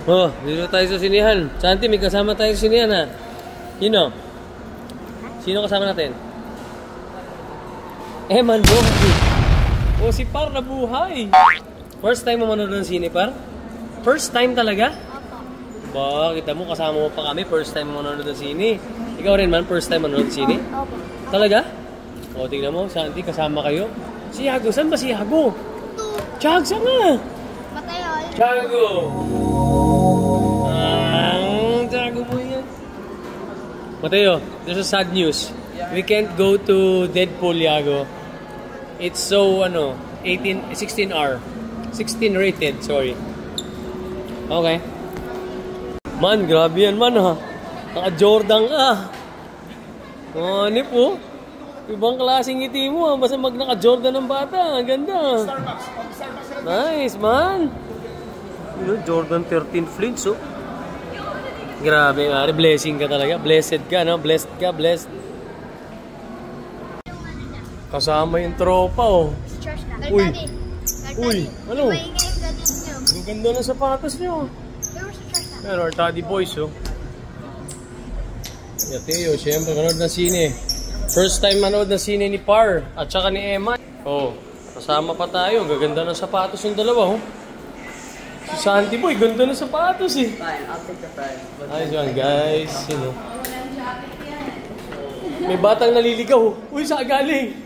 Oh, dito tayo sa sinihan. Santi, may kasama tayo sa sinihan ha. Sino? Sino kasama natin? Man, buhay. Oh, si Par na buhay. First time mo manonood ng sine, Par? First time talaga? Opo. Ba, kita mo, kasama mo pa kami. First time mo manonood ng sine. Ikaw rin man, first time manonood ng sine? Opo. Talaga? O, tingnan mo, Santi, kasama kayo. Si Yago, saan ba si Yago? Chag, saan nga? Mateo. Yago! Yago mo yan. Mateo, there's a sad news. We can't go to Deadpool, Yago. It's so, 16R. 16 rated, sorry. Okay. Man, grabe yan man ha. Naka-Jordan ka. Ano po? Ibang klaseng ngiti mo ha. Basta naka-Jordan ng bata. Ang ganda. Nice, man. Jordan 13 Flints, oh. Grabe, Mari. Blessing ka talaga. Blessed ka, no? Blessed ka, blessed. Kasama yung tropa, oh. Uy. Uy, ano? Ang ganda ng sapatos nyo. Pero our Taddy Boys, oh. Yateo, siyempre, manood ng sine. First time manood ng sine ni Par at saka ni Emma. Oh, kasama pa tayo. Ang gaganda ng sapatos yung dalawa, oh. Si Santi Boy, ganda ng sapatos, eh. Fine, I'll take the prize. Ayos yan, guys. May batang naliligaw. Uy, saan galing?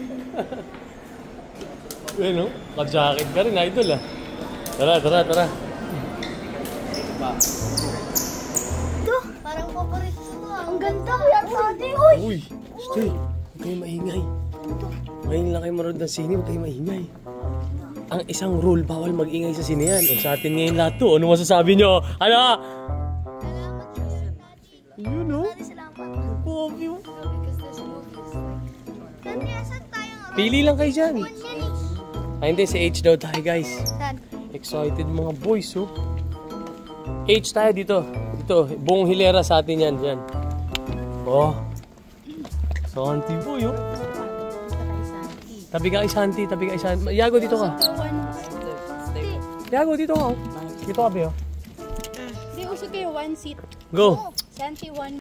Uy, no? Ka-jacket ka rin, idol, ah. Tara. Ito, parang paborito ko. Ang ganda, Kuya Tati. Uy, stay. Huwag kayo maingay. Ngayon lang kayo manood ng sine, huwag kayo maingay. Ang isang rule, bawal mag-ingay sa sine yan. O sa atin ngayon lahat to. Ano masasabi nyo? Ano? Salamat po, Tati. You know? Salamat. Pogi mo. Because there's movies. Tati, asan tayo? Pili lang kayo dyan. Ay, hindi. Si H daw tayo, guys. Saan? Excited mga boys, oh. H tayo dito. Dito. Buong hilera sa atin yan. Yan. Oh. Santi Boy, oh. Tabi ka kay Santi. Yago, dito ka. Yago, dito ka, oh. Dito ka, Beo. Di usog kayo, one seat. Go. Santi, one.